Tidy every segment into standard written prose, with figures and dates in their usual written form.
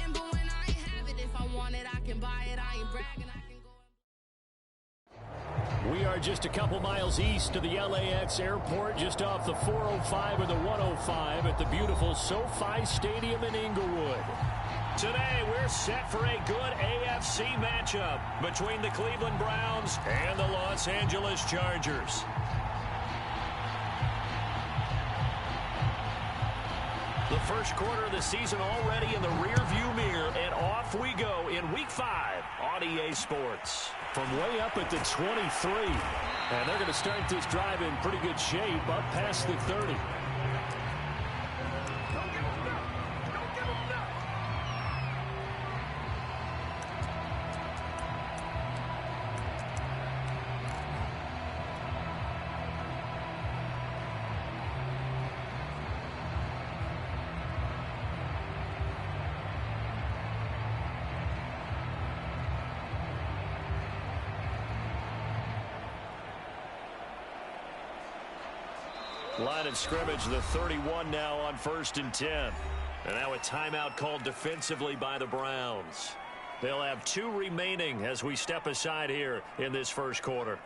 Remember when I ain't have it? If I want it, I can buy it. I ain't bragging. I can go. We are just a couple miles east of the LAX airport, just off the 405 or the 105 at the beautiful SoFi Stadium in Inglewood. Today, we're set for a good AFC matchup between the Cleveland Browns and the Los Angeles Chargers. The first quarter of the season already in the rearview mirror, and off we go in Week 5 on EA Sports. From way up at the 23, and they're going to start this drive in pretty good shape up past the 30. Line of scrimmage, the 31 now on 1st and 10. And now a timeout called defensively by the Browns. They'll have 2 remaining as we step aside here in this first quarter.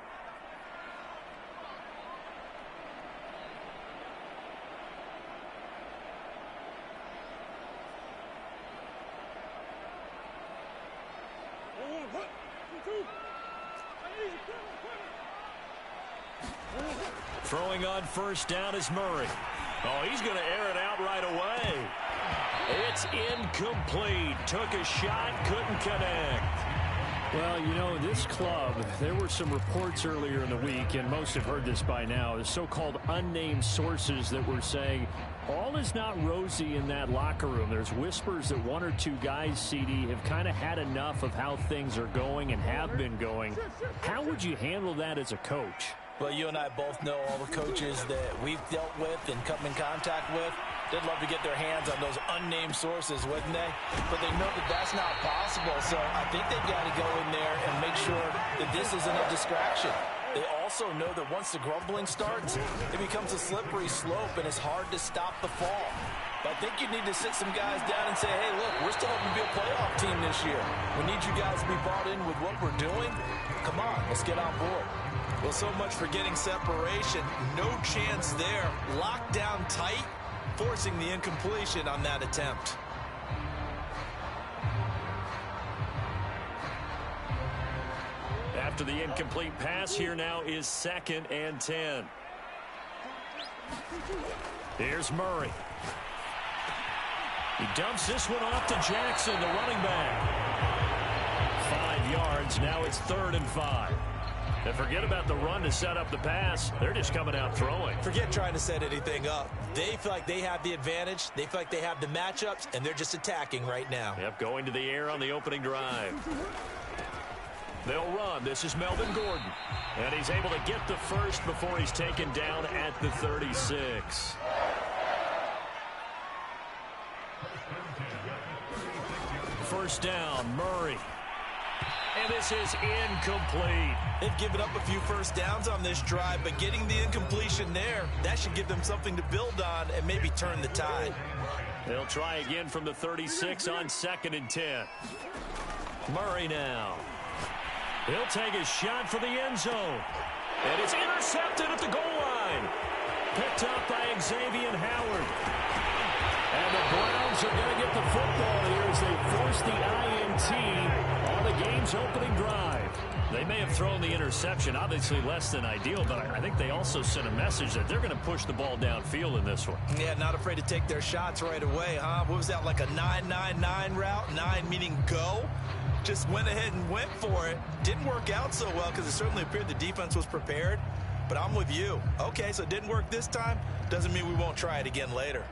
Throwing on first down is Murray. Oh, he's going to air it out right away. It's incomplete. Took a shot, couldn't connect. Well, you know, this club, there were some reports earlier in the week, and most have heard this by now, the so-called unnamed sources that were saying all is not rosy in that locker room. There's whispers that 1 or 2 guys, CD, have kind of had enough of how things are going and have been going. How would you handle that as a coach? Well, you and I both know all the coaches that we've dealt with and come in contact with. They'd love to get their hands on those unnamed sources, wouldn't they? But they know that that's not possible, so I think they've got to go in there and make sure that this isn't a distraction. They also know that once the grumbling starts, it becomes a slippery slope, and it's hard to stop the fall. But I think you need to sit some guys down and say, hey, look, we're still hoping to be a playoff team this year. We need you guys to be bought in with what we're doing. Come on, let's get on board. Well, so much for getting separation. No chance there. Locked down tight, forcing the incompletion on that attempt. After the incomplete pass, here now is 2nd and 10. Here's Murray. He dumps this one off to Jackson, the running back. 5 yards. Now it's 3rd and 5. And forget about the run to set up the pass. They're just coming out throwing. Forget trying to set anything up. They feel like they have the advantage. They feel like they have the matchups, and they're just attacking right now. Yep, going to the air on the opening drive. They'll run. This is Melvin Gordon. And he's able to get the first before he's taken down at the 36. First down, Murray. And this is incomplete. They've given up a few first downs on this drive, but getting the incompletion there, that should give them something to build on and maybe turn the tide. They'll try again from the 36 on 2nd and 10. Murray now. He'll take a shot for the end zone. And it's intercepted at the goal line. Picked up by Xavier Howard. And the Browns are going to get the football here as they force the INT on the game's opening drive. They may have thrown the interception, obviously less than ideal, but I think they also sent a message that they're going to push the ball downfield in this one. Yeah, not afraid to take their shots right away, huh? What was that, like a 9-9-9 route? 9 meaning go? Just went ahead and went for it. Didn't work out so well because it certainly appeared the defense was prepared. But I'm with you. Okay, so it didn't work this time. Doesn't mean we won't try it again later.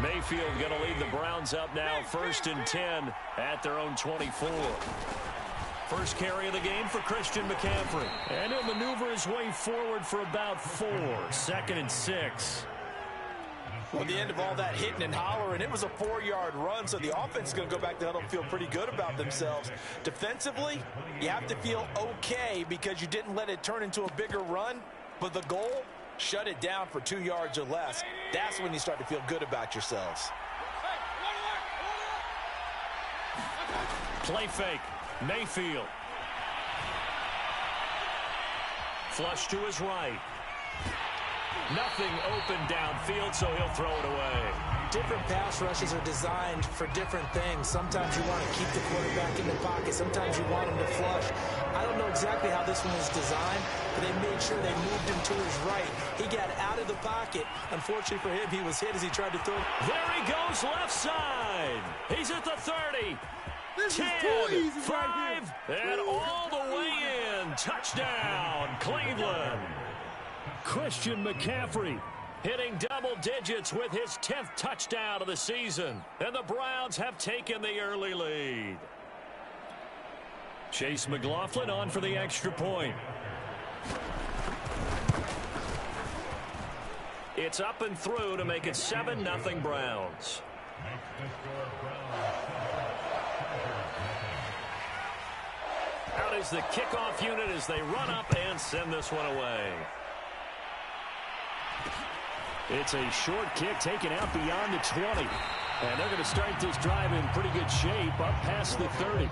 Mayfield going to lead the Browns up now, 1st and 10 at their own 24. First carry of the game for Christian McCaffrey. And he'll maneuver his way forward for about 4. 2nd and 6. Well, at the end of all that hitting and hollering, it was a 4-yard run, so the offense is going to go back to huddle and feel pretty good about themselves. Defensively, you have to feel okay because you didn't let it turn into a bigger run, but the goal shut it down for 2 yards or less. That's when you start to feel good about yourselves. Play fake. Mayfield. Flush to his right. Nothing open downfield, so he'll throw it away. Different pass rushes are designed for different things. Sometimes you want to keep the quarterback in the pocket. Sometimes you want him to flush. I don't know exactly how this one was designed, but they made sure they moved him to his right. He got out of the pocket. Unfortunately for him, he was hit as he tried to throw. There he goes, left side. He's at the 30. 10, 5, and all the way in. Touchdown, Cleveland. Christian McCaffrey hitting double digits with his 10th touchdown of the season. And the Browns have taken the early lead. Chase McLaughlin on for the extra point. It's up and through to make it 7-0 Browns. Out is the kickoff unit as they run up and send this one away. It's a short kick taken out beyond the 20. And they're going to start this drive in pretty good shape up past the 30.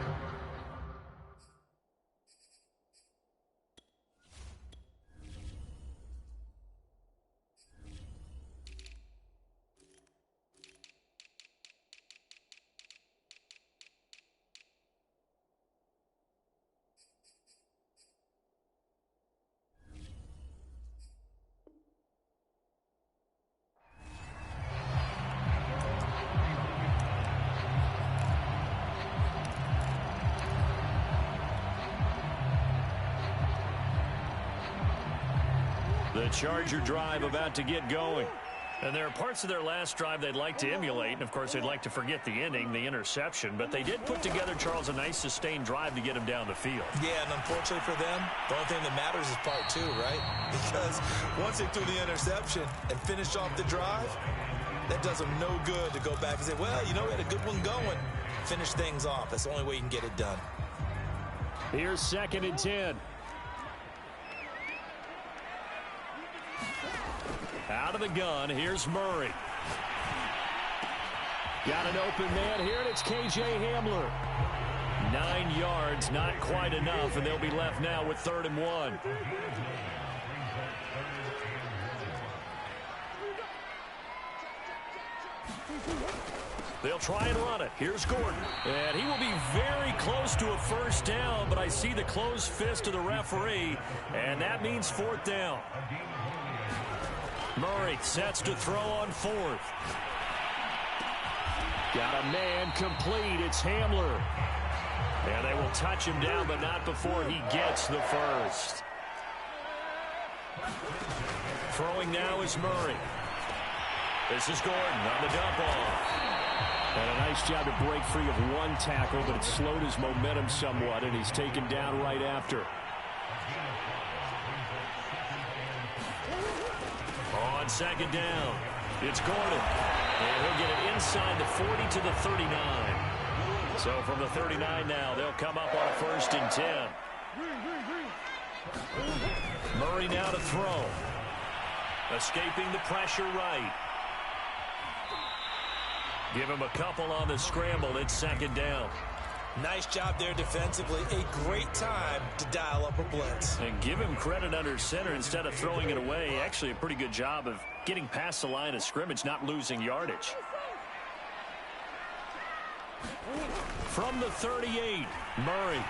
The Charger drive about to get going. And there are parts of their last drive they'd like to emulate. And, of course, they'd like to forget the ending, the interception. But they did put together, Charles, a nice sustained drive to get him down the field. Yeah, and unfortunately for them, the only thing that matters is part 2, right? Because once they threw the interception and finished off the drive, that does them no good to go back and say, well, you know, we had a good one going. Finish things off. That's the only way you can get it done. Here's 2nd and 10. Out of the gun, here's Murray. Got an open man here, and it's K.J. Hamler. 9 yards, not quite enough, and they'll be left now with 3rd and 1. They'll try and run it. Here's Gordon. And he will be very close to a first down, but I see the closed fist of the referee, and that means 4th down. Murray sets to throw on 4th. Got a man complete. It's Hamler. And they will touch him down, but not before he gets the first. Throwing now is Murray. This is Gordon on the dump off. And a nice job to break free of one tackle, but it slowed his momentum somewhat, and he's taken down right after. On 2nd down, it's Gordon. And he'll get it inside the 40 to the 39. So from the 39 now, they'll come up on a 1st and 10. Murray now to throw. Escaping the pressure right. Give him a couple on the scramble. It's 2nd down. Nice job there defensively. A great time to dial up a blitz. And give him credit under center instead of throwing it away. Actually, a pretty good job of getting past the line of scrimmage, not losing yardage. From the 38, Murray.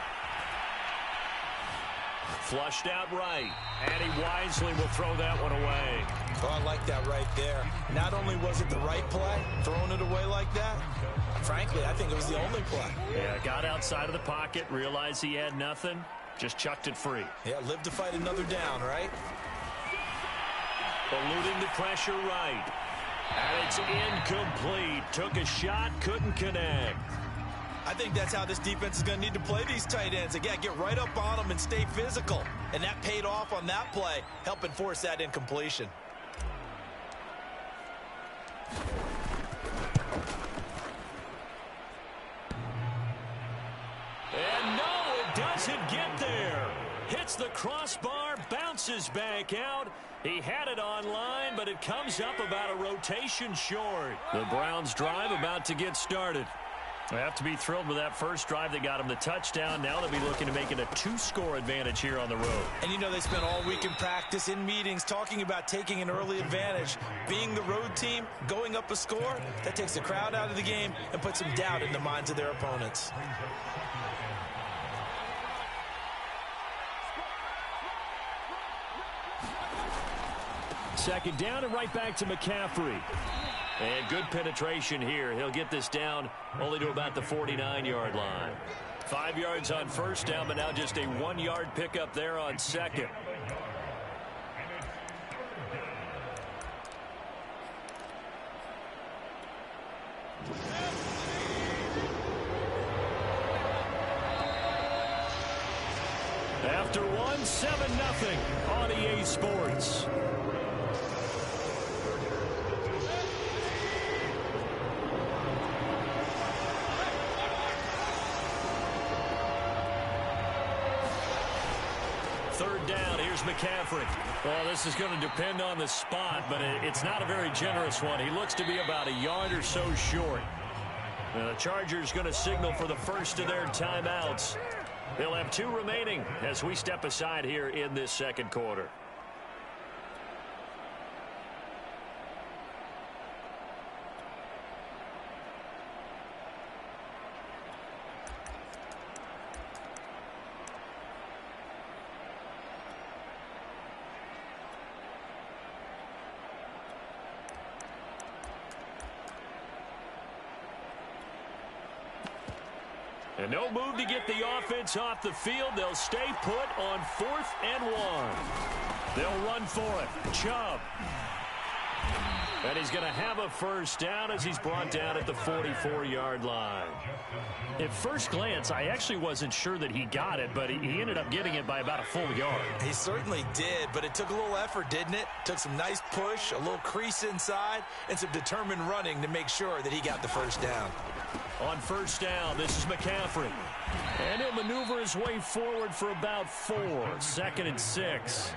Flushed out right. And he wisely will throw that one away. Oh, I like that right there. Not only was it the right play, throwing it away like that, frankly, I think it was the only play. Yeah, got outside of the pocket, realized he had nothing, just chucked it free. Yeah, live to fight another down, right? Eluding the pressure right. And it's incomplete. Took a shot, couldn't connect. I think that's how this defense is going to need to play these tight ends. Again, get right up on them and stay physical. And that paid off on that play, helping force that incompletion. And no, it doesn't get there. Hits the crossbar, bounces. forces back out. He had it online, but it comes up about a rotation short. The Browns drive about to get started. They have to be thrilled with that first drive that got him the touchdown. Now they'll be looking to make it a 2-score advantage here on the road. And you know they spent all week in practice, in meetings, talking about taking an early advantage. Being the road team, going up a score, that takes the crowd out of the game and puts some doubt in the minds of their opponents. Second down and right back to McCaffrey. And good penetration here. He'll get this down only to about the 49-yard line. 5 yards on first down, but now just a 1-yard pickup there on second. After one, 7-0 on EA Sports. Third down, here's McCaffrey. Well, this is going to depend on the spot, but it's not a very generous one. He looks to be about a yard or so short. Now, the Chargers going to signal for the first of their timeouts. They'll have 2 remaining as we step aside here in this second quarter. And no move to get the offense off the field. They'll stay put on 4th and 1. They'll run for it. Chubb. And he's going to have a first down as he's brought down at the 44-yard line. At first glance, I actually wasn't sure that he got it, but he ended up getting it by about a full yard. He certainly did, but it took a little effort, didn't it? Took some nice push, a little crease inside, and some determined running to make sure that he got the first down. On first down, this is McCaffrey. And he'll maneuver his way forward for about 4. 2nd and 6.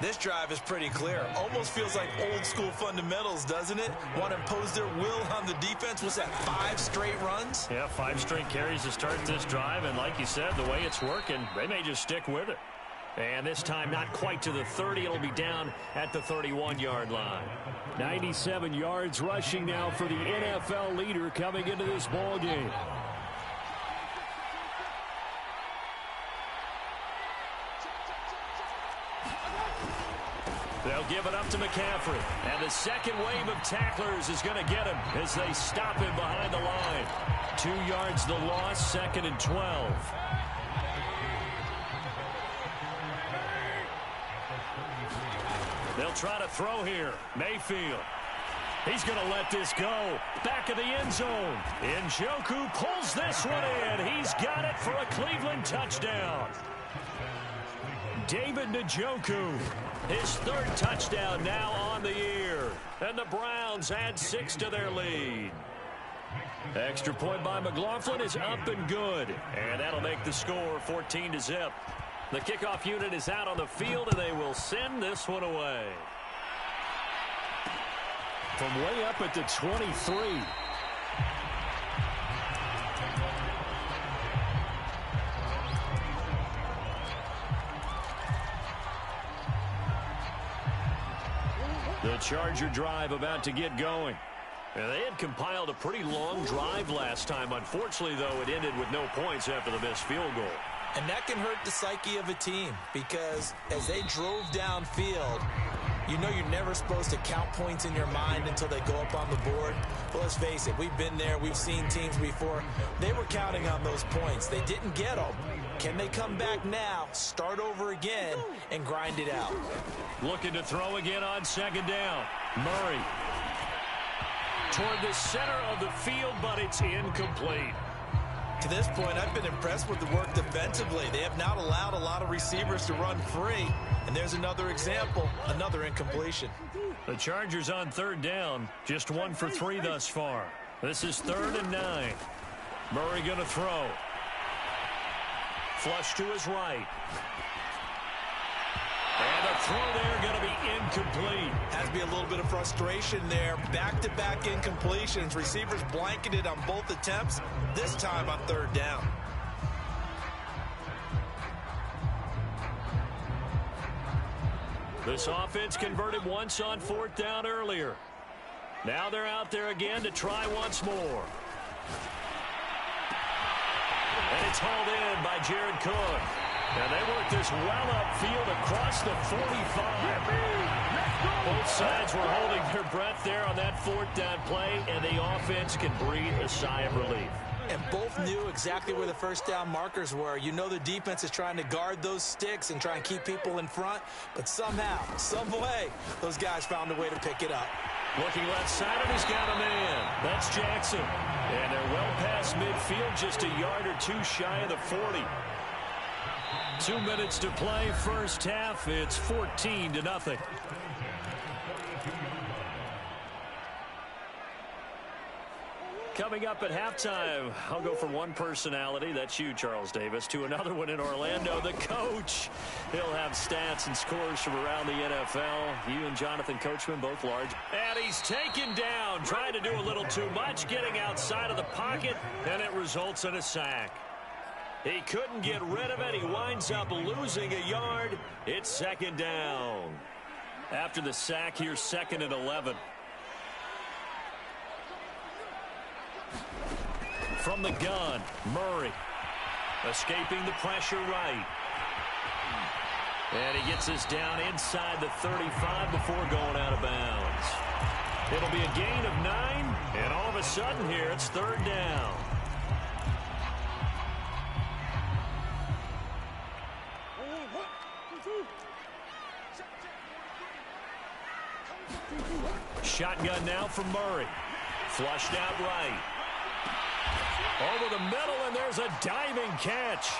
This drive is pretty clear. Almost feels like old school fundamentals, doesn't it? Want to impose their will on the defense. What's that, 5 straight runs? Yeah, 5 straight carries to start this drive. And like you said, the way it's working, they may just stick with it. And this time not quite to the 30. It'll be down at the 31-yard line. 97 yards rushing now for the NFL leader coming into this ball game. They'll give it up to McCaffrey. And the second wave of tacklers is going to get him as they stop him behind the line. 2 yards the loss, 2nd and 12. They'll try to throw here. Mayfield. He's going to let this go. Back of the end zone. Njoku pulls this one in. He's got it for a Cleveland touchdown. David Njoku, his 3rd touchdown now on the year. And the Browns add 6 to their lead. Extra point by McLaughlin is up and good. And that'll make the score 14-0. The kickoff unit is out on the field, and they will send this one away. From way up at the 23. The Charger drive about to get going. And they had compiled a pretty long drive last time. Unfortunately, though, it ended with no points after the missed field goal. And that can hurt the psyche of a team because as they drove downfield, you know you're never supposed to count points in your mind until they go up on the board. Well, let's face it, we've been there. We've seen teams before. They were counting on those points. They didn't get them. Can they come back now, start over again, and grind it out? Looking to throw again on 2nd down. Murray toward the center of the field, but it's incomplete. To this point, I've been impressed with the work defensively. They have not allowed a lot of receivers to run free. And there's another example, another incompletion. The Chargers on 3rd down, just 1 for 3 thus far. This is 3rd and 9. Murray going to throw. Flush to his right. And throw there going to be incomplete. Has to be a little bit of frustration there. Back-to-back incompletions. Receivers blanketed on both attempts, this time on third down. This offense converted once on fourth down earlier. Now they're out there again to try once more. And it's hauled in by Jared Cook. And they work this well upfield across the 45. Both sides were holding their breath there on that fourth down play, and the offense can breathe a sigh of relief. And both knew exactly where the first down markers were. You know the defense is trying to guard those sticks and try and keep people in front, but somehow, some way, those guys found a way to pick it up. Looking left side, and he's got a man. That's Jackson. And they're well past midfield, just a yard or two shy of the 40. 2 minutes to play, first half. It's 14-0. Coming up at halftime, I'll go from one personality, that's you, Charles Davis, to another one in Orlando, the coach. He'll have stats and scores from around the NFL. You and Jonathan Coachman, both large. And he's taken down, trying to do a little too much, getting outside of the pocket, and it results in a sack. He couldn't get rid of it. He winds up losing a yard. It's second down. After the sack, here's 2nd and 11. From the gun, Murray. Escaping the pressure right. And he gets us down inside the 35 before going out of bounds. It'll be a gain of 9, and all of a sudden here, it's third down. Shotgun now from Murray. Flushed out right. Over the middle, and there's a diving catch.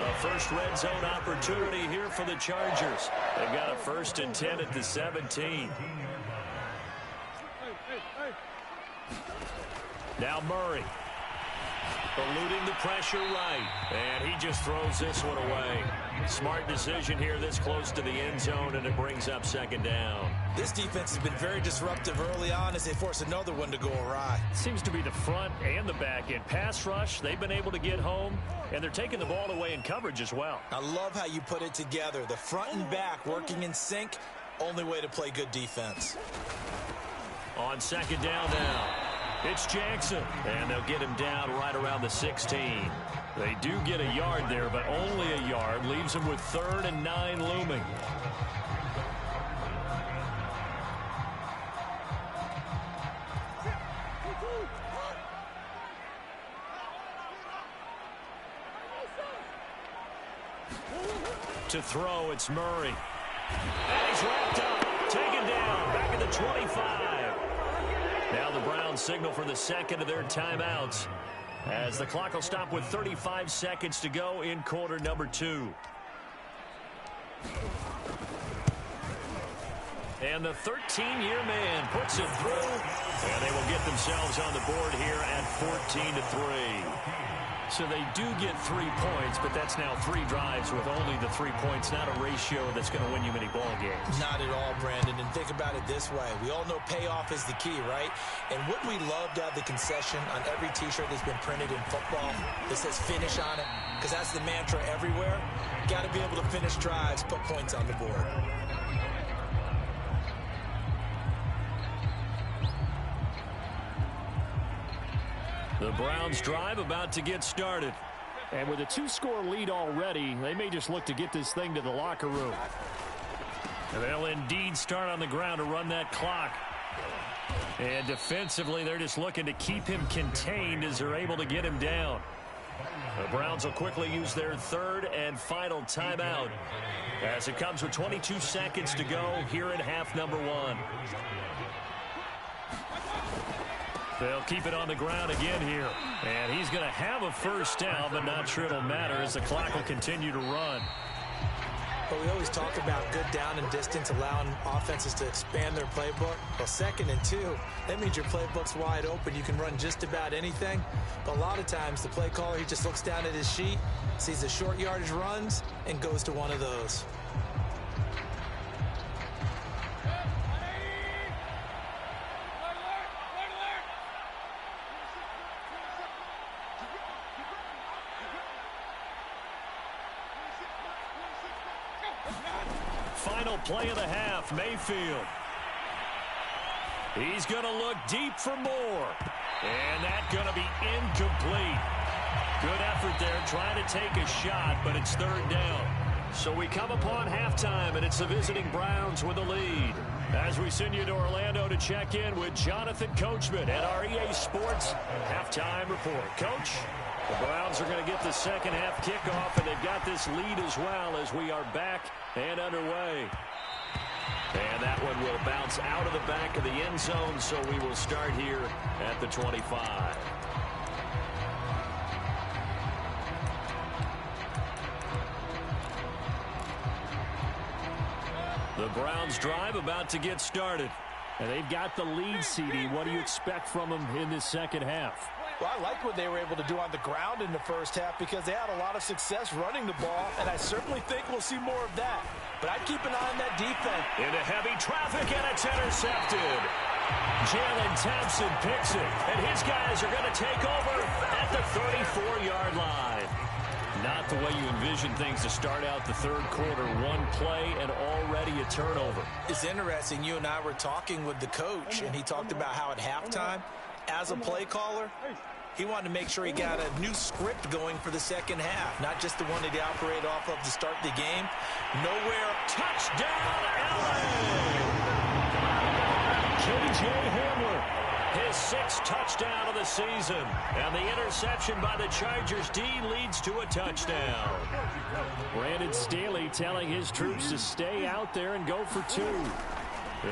A first red zone opportunity here for the Chargers. They've got a 1st and 10 at the 17. Now Murray. Eluding the pressure right. And he just throws this one away. Smart decision here this close to the end zone, and it brings up second down. This defense has been very disruptive early on as they force another one to go awry. Seems to be the front and the back end. Pass rush, they've been able to get home, and they're taking the ball away in coverage as well. I love how you put it together. The front and back working in sync, only way to play good defense. On second down now, it's Jackson, and they'll get him down right around the 16. They do get a yard there, but only a yard. Leaves him with 3rd and 9 looming. To throw, it's Murray. And he's wrapped up, taken down, back at the 25. Now the Browns signal for the second of their timeouts, as the clock will stop with 35 seconds to go in quarter number 2. And the 13-year man puts it through, and they will get themselves on the board here at 14-3. So they do get 3 points, but that's now 3 drives with only the 3 points, not a ratio that's going to win you many ball games. Not at all, Brandon. And think about it this way. We all know payoff is the key, right? And wouldn't we love to have the concession on every T-shirt that's been printed in football that says finish on it? Because that's the mantra everywhere. Got to be able to finish drives, put points on the board. The Browns drive about to get started. And with a 2-score lead already, they may just look to get this thing to the locker room. And they'll indeed start on the ground to run that clock. And defensively, they're just looking to keep him contained as they're able to get him down. The Browns will quickly use their 3rd and final timeout, as it comes with 22 seconds to go here in half number 1. They'll keep it on the ground again here. And he's going to have a first down, but not sure it'll matter as the clock will continue to run. But we always talk about good down and distance, allowing offenses to expand their playbook. Well, 2nd and 2, that means your playbook's wide open. You can run just about anything. But a lot of times, the play caller, he just looks down at his sheet, sees the short yardage runs, and goes to one of those. final play of the half. Mayfield. He's going to look deep for more. And that's going to be incomplete. Good effort there trying to take a shot, but it's third down. So we come upon halftime, and it's the visiting Browns with the lead. As we send you to Orlando to check in with Jonathan Coachman at our EA Sports halftime report. Coach, the Browns are going to get the second half kickoff, and they've got this lead as well as we are back and underway. And that one will bounce out of the back of the end zone, so we will start here at the 25. The Browns drive about to get started. And they've got the lead, CD. What do you expect from them in this second half? Well, I like what they were able to do on the ground in the first half because they had a lot of success running the ball, and I certainly think we'll see more of that. But I'd keep an eye on that defense. Into heavy traffic, and it's intercepted. Jalen Thompson picks it, and his guys are going to take over at the 34-yard line. Not the way you envision things to start out the third quarter. One play and already a turnover. It's interesting. You and I were talking with the coach, and he talked about how at halftime, as a play caller, he wanted to make sure he got a new script going for the second half, not just the one that he operated off of to start the game. Nowhere. Touchdown, LA! K.J. Hamler. His sixth touchdown of the season. And the interception by the Chargers D leads to a touchdown. Brandon Staley telling his troops to stay out there and go for two.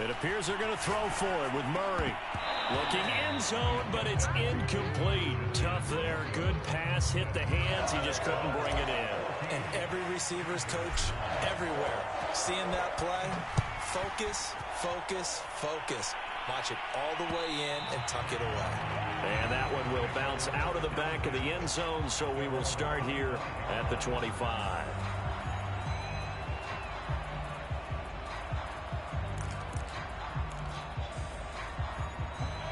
It appears they're going to throw for it with Murray. Looking end zone, but it's incomplete. Tough there. Good pass. Hit the hands. He just couldn't bring it in. And every receiver's coach everywhere. Seeing that play, focus, focus, focus. Watch it all the way in and tuck it away. And that one will bounce out of the back of the end zone, so we will start here at the 25.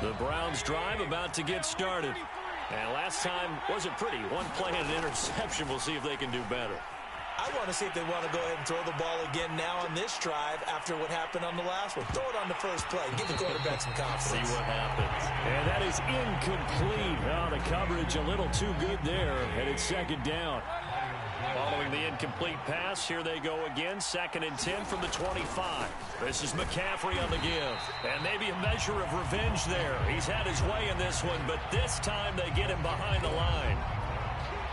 The Browns drive about to get started. And last time wasn't pretty. One play and an interception. We'll see if they can do better. I want to see if they want to go ahead and throw the ball again now on this drive after what happened on the last one. Throw it on the first play. Give the quarterback some confidence. See what happens. And that is incomplete. Oh, the coverage a little too good there, and it's second down. Following the incomplete pass, here they go again. 2nd and 10 from the 25. This is McCaffrey on the give. And maybe a measure of revenge there. He's had his way in this one, but this time they get him behind the line.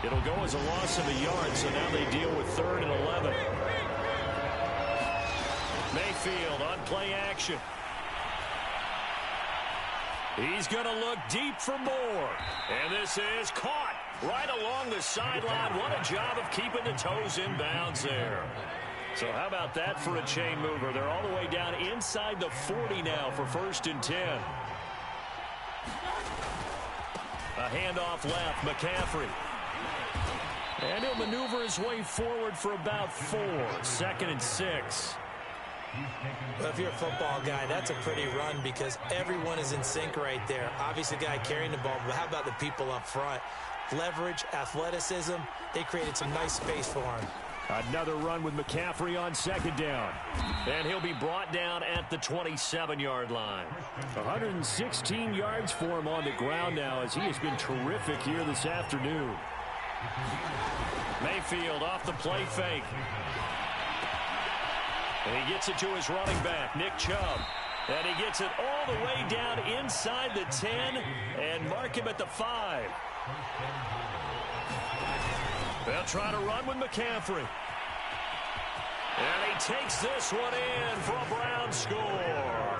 It'll go as a loss of a yard, so now they deal with 3rd and 11. Mayfield on play action. He's going to look deep for more. And this is caught right along the sideline. What a job of keeping the toes in bounds there. So how about that for a chain mover? They're all the way down inside the 40 now for 1st and 10. A handoff left, McCaffrey. And he'll maneuver his way forward for about 4. 2nd and 6. Well, if you're a football guy, that's a pretty run because everyone is in sync right there. Obviously, the guy carrying the ball, but how about the people up front? Leverage, athleticism, they created some nice space for him. Another run with McCaffrey on 2nd down. And he'll be brought down at the 27-yard line. 116 yards for him on the ground now as he has been terrific here this afternoon. Mayfield off the play fake. And he gets it to his running back, Nick Chubb. And he gets it all the way down inside the 10 and mark him at the 5. They'll try to run with McCaffrey. And he takes this one in for a Browns score.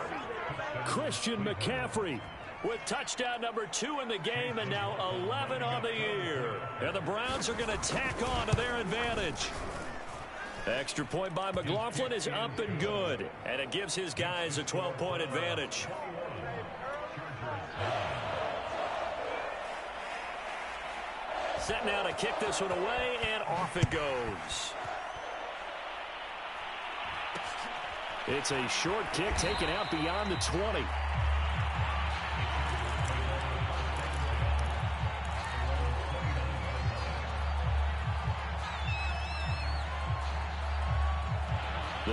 Christian McCaffrey with touchdown number 2 in the game and now 11 on the year. And the Browns are going to tack on to their advantage. Extra point by McLaughlin is up and good. And it gives his guys a 12-point advantage. Set now to kick this one away, and off it goes. It's a short kick taken out beyond the 20.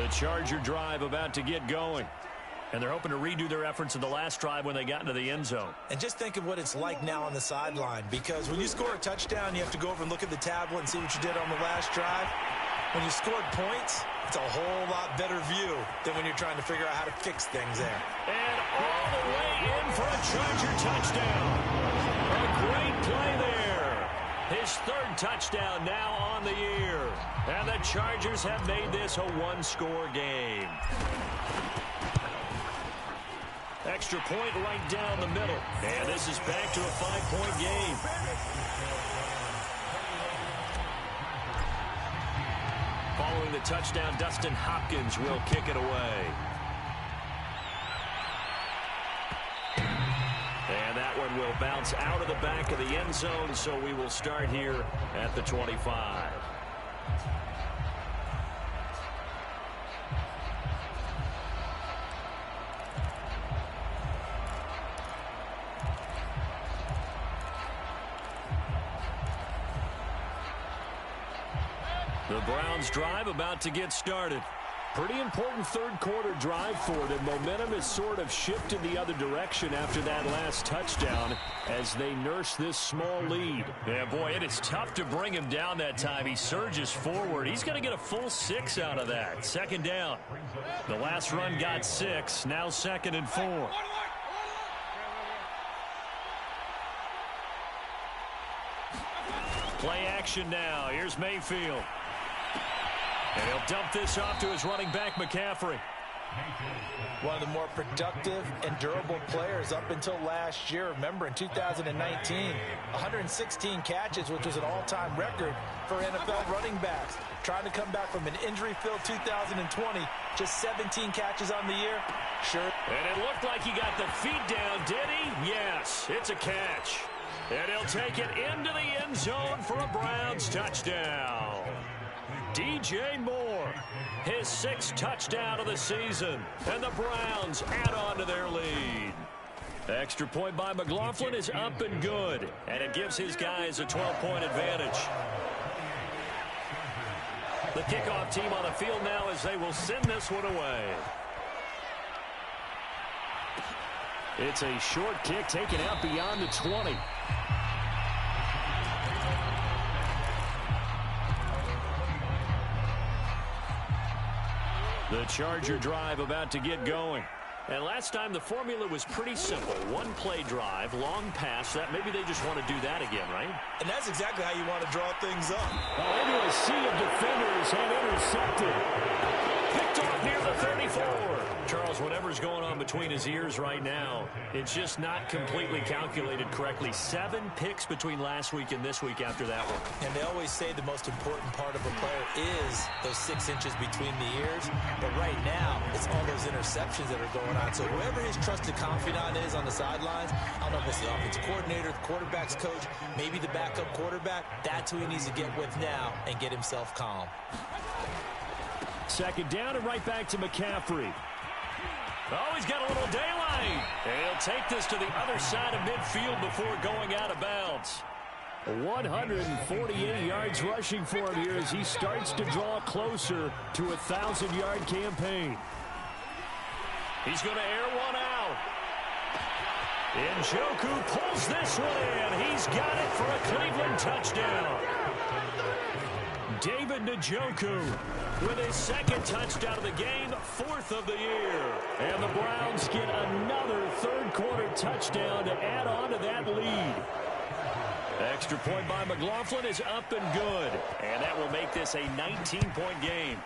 The Charger drive about to get going. And they're hoping to redo their efforts in the last drive when they got into the end zone. And just think of what it's like now on the sideline, because when you score a touchdown, you have to go over and look at the tablet and see what you did on the last drive. When you scored points, it's a whole lot better view than when you're trying to figure out how to fix things there. And all the way in for a Charger touchdown. A great play there. His third touchdown now on the year. And the Chargers have made this a one-score game. Extra point right down the middle. And this is back to a 5-point game. Following the touchdown, Dustin Hopkins will kick it away. And that one will bounce out of the back of the end zone, so we will start here at the 25. The Browns drive about to get started. Pretty important third-quarter drive for them. Momentum has sort of shifted the other direction after that last touchdown as they nurse this small lead. Yeah, boy, it is tough to bring him down that time. He surges forward. He's going to get a full 6 out of that. Second down. The last run got 6. Now 2nd and 4. Play action now. Here's Mayfield. And he'll dump this off to his running back, McCaffrey. One of the more productive and durable players up until last year. Remember, in 2019, 116 catches, which was an all-time record for NFL running backs. Trying to come back from an injury-filled 2020, just 17 catches on the year. Sure. And it looked like he got the feet down, did he? Yes, it's a catch. And he'll take it into the end zone for a Browns touchdown. DJ Moore, his 6th touchdown of the season, and the Browns add on to their lead. Extra point by McLaughlin is up and good, and it gives his guys a 12-point advantage. The kickoff team on the field now as they will send this one away. It's a short kick taken out beyond the 20. The Charger drive about to get going. And last time the formula was pretty simple. One-play drive, long pass. That maybe they just want to do that again, right? And that's exactly how you want to draw things up. Into a sea of defenders and intercepted. Picked off near the 34. Charles, whatever's going on between his ears right now, it's just not completely calculated correctly. 7 picks between last week and this week after that one. And they always say the most important part of a player is those 6 inches between the ears. But right now, it's all those interceptions that are going on. So whoever his trusted confidant is on the sidelines, I don't know if it's the offensive coordinator, the quarterback's coach, maybe the backup quarterback, that's who he needs to get with now and get himself calm. Second down and right back to McCaffrey. Oh, he's got a little daylight. And he'll take this to the other side of midfield before going out of bounds. 148 yards rushing for him here as he starts to draw closer to a 1,000-yard campaign. He's going to air one out. Njoku pulls this one in. He's got it for a Cleveland touchdown. David Njoku with his 2nd touchdown of the game, 4th of the year. And the Browns get another third-quarter touchdown to add on to that lead. Extra point by McLaughlin is up and good. And that will make this a 19-point game.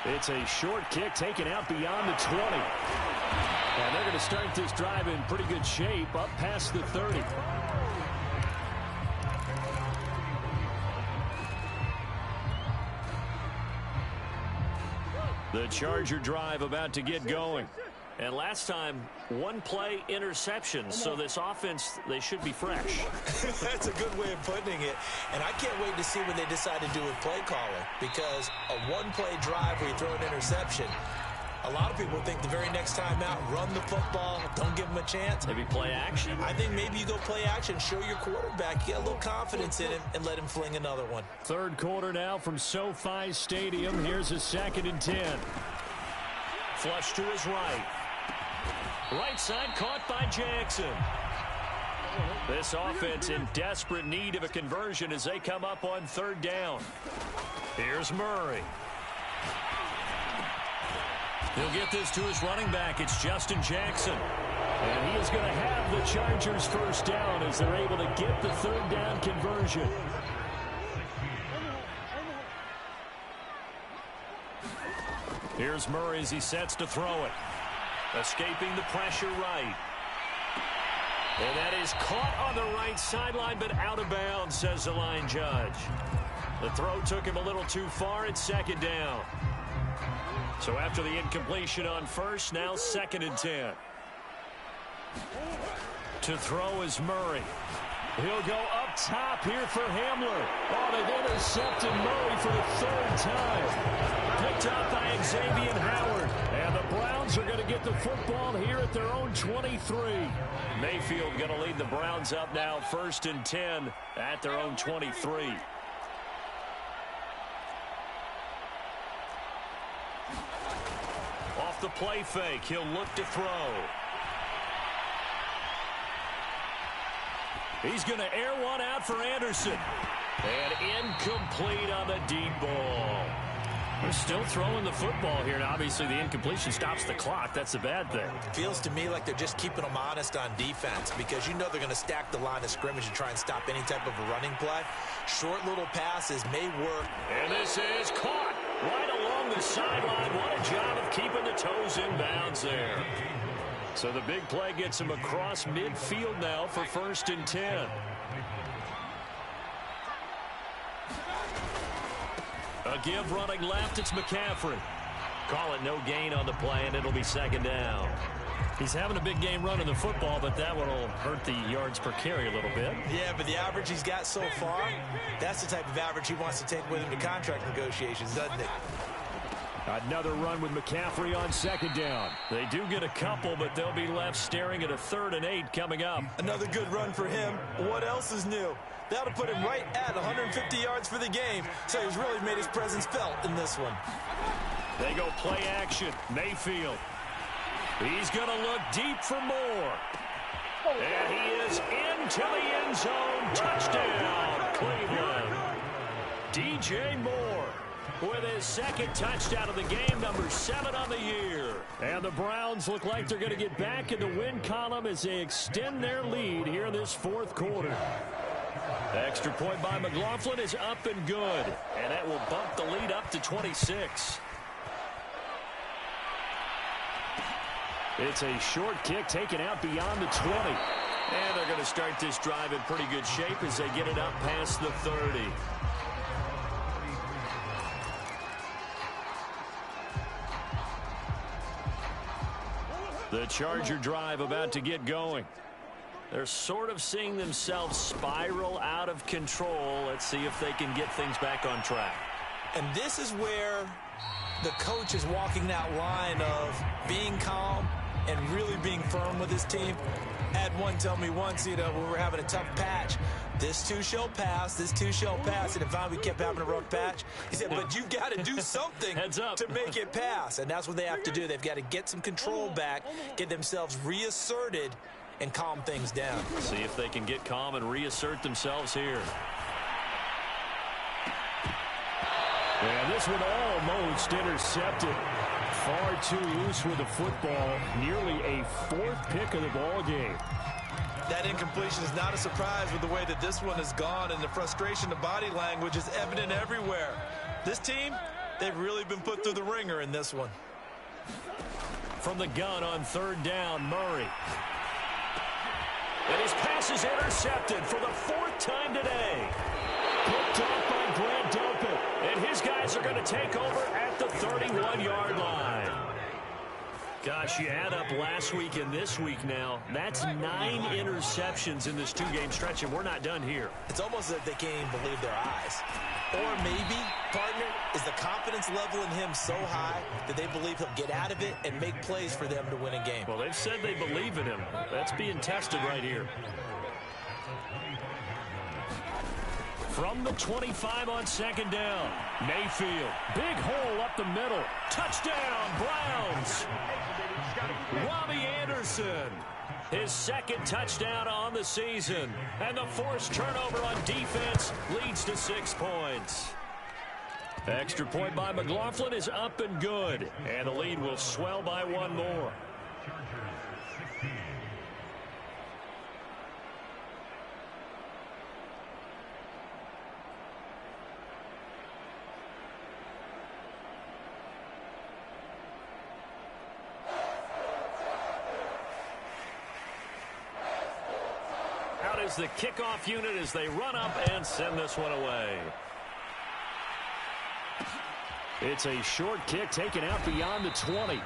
It's a short kick taken out beyond the 20. And they're going to start this drive in pretty good shape up past the 30. The Charger drive about to get going. And last time, 1-play interception. So this offense, they should be fresh. That's a good way of putting it. And I can't wait to see what they decide to do with play calling. Because a 1-play drive where you throw an interception, A lot of people think the very next time out, run the football, don't give him a chance. Maybe play action? I think maybe you go play action, show your quarterback, get a little confidence in him, and let him fling another one. Third quarter now from SoFi Stadium. Here's a 2nd and 10. Flush to his right. Right side caught by Jackson. This offense in desperate need of a conversion as they come up on 3rd down. Here's Murray. He'll get this to his running back. It's Justin Jackson. And he is going to have the Chargers first down as they're able to get the 3rd down conversion. Here's Murray as he sets to throw it. Escaping the pressure right. And that is caught on the right sideline, but out of bounds, says the line judge. The throw took him a little too far. It's 2nd down. So after the incompletion on 1st, now 2nd and 10. To throw is Murray. He'll go up top here for Hamler. Oh, they've intercepted Murray for the 3rd time. Picked up by Xavier Howard. And the Browns are going to get the football here at their own 23. Mayfield going to lead the Browns up now, 1st and 10 at their own 23. Off the play fake, he'll look to throw. He's going to air one out for Anderson. And incomplete on the deep ball. They're still throwing the football here. And obviously, the incompletion stops the clock. That's the bad thing. Feels to me like they're just keeping them honest on defense because you know they're going to stack the line of scrimmage and try and stop any type of a running play. Short little passes may work. And this is caught right along the sideline. What a job of keeping the toes in bounds there. So the big play gets him across midfield now for 1st and 10. A give running left, it's McCaffrey. Call it no gain on the play, and it'll be 2nd down. He's having a big game running the football, but that one will hurt the yards per carry a little bit. Yeah, but the average he's got so far, that's the type of average he wants to take with him to contract negotiations, doesn't it? Another run with McCaffrey on 2nd down. They do get a couple, but they'll be left staring at a 3rd and 8 coming up. Another good run for him. What else is new? That'll put him right at 150 yards for the game, so he's really made his presence felt in this one. They go play action. Mayfield. He's going to look deep for more. And he is into the end zone. Touchdown, Cleveland. DJ Moore with his 2nd touchdown of the game, number 7 on the year. And the Browns look like they're going to get back in the win column as they extend their lead here in this 4th quarter. Extra point by McLaughlin is up and good. And that will bump the lead up to 26. It's a short kick taken out beyond the 20. And they're going to start this drive in pretty good shape as they get it up past the 30. The Charger drive about to get going. They're sort of seeing themselves spiral out of control. Let's see if they can get things back on track. And this is where the coach is walking that line of being calm and really being firm with his team. I had one tell me once, when we were having a tough patch, this too shall pass, this too shall pass. And finally we kept having a rough patch. He said, but you've got to do something to make it pass. And that's what they have to do. They've got to get some control back, get themselves reasserted, and calm things down. See if they can get calm and reassert themselves here. And this one almost intercepted. Far too loose with the football. Nearly a 4th pick of the ball game. That incompletion is not a surprise with the way that this one has gone, and the frustration, the body language is evident everywhere. This team, they've really been put through the ringer in this one. From the gun on 3rd down, Murray. And his pass is intercepted for the 4th time today. Picked off by Grant Delpit. And his guys are going to take over at the 31-yard line. Gosh, you add up last week and this week now. That's 9 interceptions in this 2-game stretch, and we're not done here. It's almost as if they can't even believe their eyes. Or maybe partner, is the confidence level in him so high that they believe he'll get out of it and make plays for them to win a game. Well, they've said they believe in him. That's being tested right here. From the 25 on second down, Mayfield. Big hole up the middle. Touchdown, Browns. Robbie Anderson. His second touchdown on the season. And the forced turnover on defense leads to 6 points. Extra point by McLaughlin is up and good. And the lead will swell by 1 more. Out is the kickoff unit as they run up and send this one away. It's a short kick taken out beyond the 20.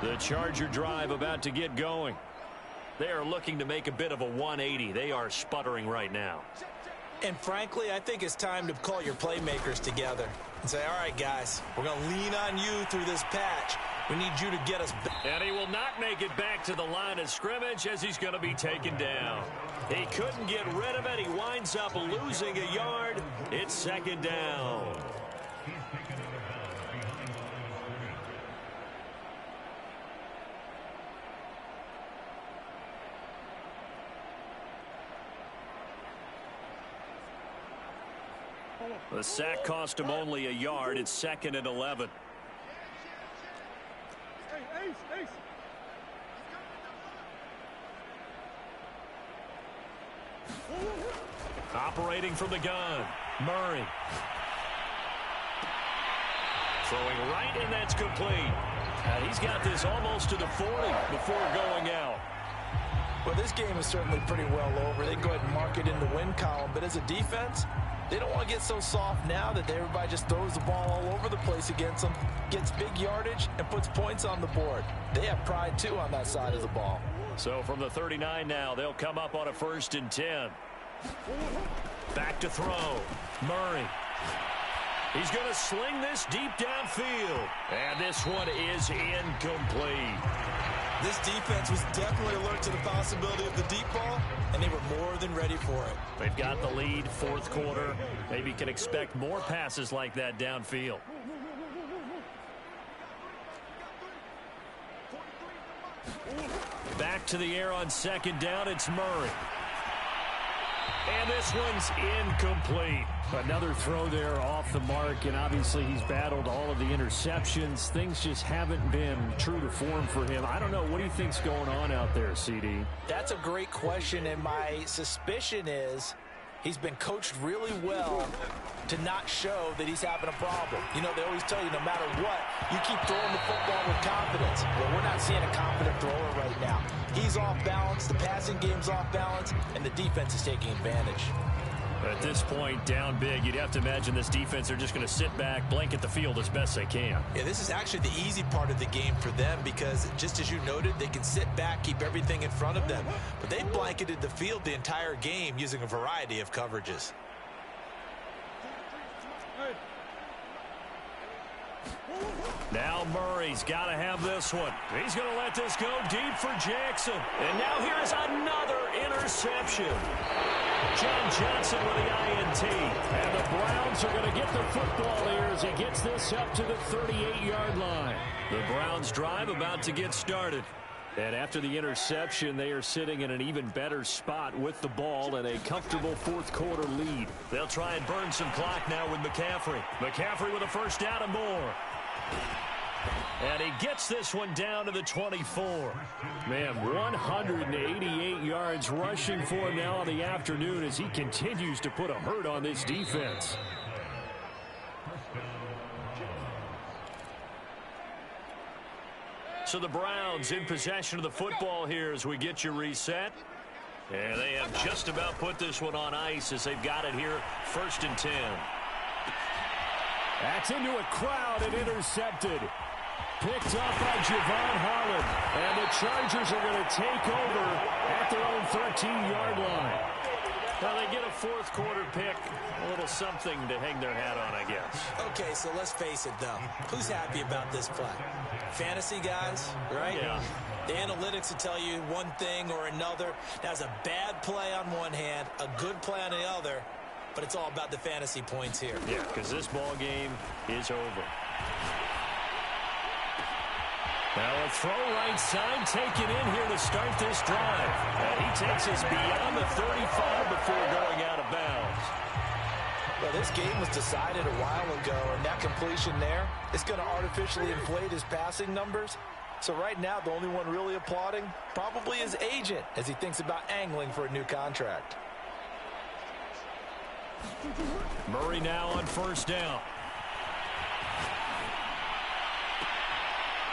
The Charger drive about to get going. They are looking to make a bit of a 180. They are sputtering right now. And frankly, I think it's time to call your playmakers together and say, all right, guys, we're going to lean on you through this patch. We need you to get us back. And he will not make it back to the line of scrimmage as he's going to be taken down. He couldn't get rid of it. He winds up losing a yard. It's second down. The sack cost him only a yard. It's 2nd and 11. Operating from the gun, Murray. Throwing right, and that's complete. He's got this almost to the 40 before going out. Well, this game is certainly pretty well over. They can go ahead and mark it in the win column. But as a defense, they don't want to get so soft now that everybody just throws the ball all over the place against them, gets big yardage, and puts points on the board. They have pride, too, on that side of the ball. So from the 39 now, they'll come up on a 1st and 10. Back to throw. Murray. He's going to sling this deep downfield. And this one is incomplete. This defense was definitely alert to the possibility of the deep ball, and they were more than ready for it. They've got the lead, 4th quarter. Maybe can expect more passes like that downfield. Back to the air on 2nd down. It's Murray. And this one's incomplete. Another throw there off the mark, and obviously he's battled all of the interceptions. Things just haven't been true to form for him. I don't know. What do you think's going on out there, CD? That's a great question, and my suspicion is he's been coached really well to not show that he's having a problem. You know, they always tell you no matter what, you keep throwing the football with confidence. Well, we're not seeing a confident thrower right now. He's off balance, the passing game's off balance, and the defense is taking advantage. At this point, down big, you'd have to imagine this defense are just going to sit back, blanket the field as best they can. Yeah, this is actually the easy part of the game for them because, just as you noted, they can sit back, keep everything in front of them. But they blanketed the field the entire game using a variety of coverages. Now Murray's got to have this one. He's going to let this go deep for Jackson. And now here's another interception. John Johnson with the INT. And the Browns are going to get the football here as he gets this up to the 38-yard line. The Browns drive about to get started. And after the interception, they are sitting in an even better spot with the ball and a comfortable 4th quarter lead. They'll try and burn some clock now with McCaffrey. McCaffrey with a 1st down and more. And he gets this one down to the 24. Man, 188 yards rushing for him now in the afternoon as he continues to put a hurt on this defense. So the Browns in possession of the football here as we get you reset. And they have just about put this one on ice as they've got it here, 1st and 10. That's into a crowd and intercepted. Picked up by Javon Holland. And the Chargers are going to take over at their own 13-yard line. Well, they get a 4th quarter pick. A little something to hang their hat on, I guess. Okay, so let's face it, though. Who's happy about this play? Fantasy guys, right? Yeah. The analytics will tell you one thing or another. That's a bad play on one hand, a good play on the other, but it's all about the fantasy points here. Yeah, because this ball game is over. Now a throw right side taken in here to start this drive. And he takes us beyond the 35 before going out of bounds. Well, this game was decided a while ago, and that completion there is going to artificially inflate his passing numbers. So right now, the only one really applauding probably his agent as he thinks about angling for a new contract. Murray now on 1st down.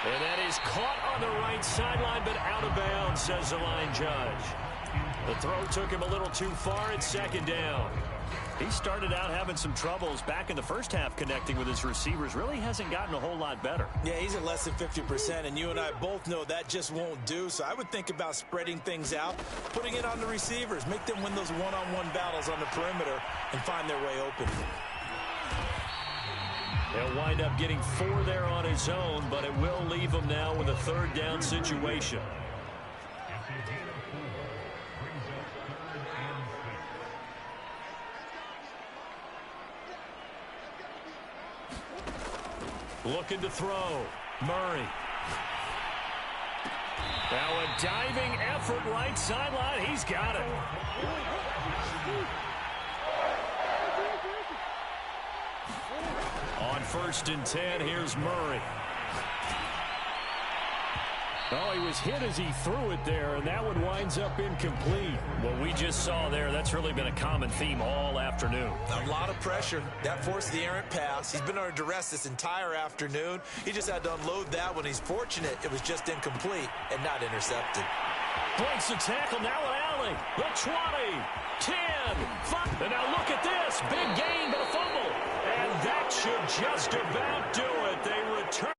And that is caught on the right sideline, but out of bounds, says the line judge. The throw took him a little too far at 2nd down. He started out having some troubles back in the first half connecting with his receivers. Really hasn't gotten a whole lot better. Yeah, he's at less than 50%, and you and I both know that just won't do. So I would think about spreading things out, putting it on the receivers, make them win those one-on-one battles on the perimeter and find their way open. He'll wind up getting 4 there on his own, but it will leave him now with a 3rd down situation. Looking to throw. Murray. Now a diving effort right sideline. He's got it. On 1st and 10, here's Murray. Oh, he was hit as he threw it there, and that one winds up incomplete. What we just saw there, that's really been a common theme all afternoon. A lot of pressure. That forced the errant pass. He's been under duress this entire afternoon. He just had to unload that one. He's fortunate it was just incomplete and not intercepted. Breaks the tackle, now an alley. The 20, 10, 5. And now look at this. Big gain, but a fumble. And that should just about do it. They return.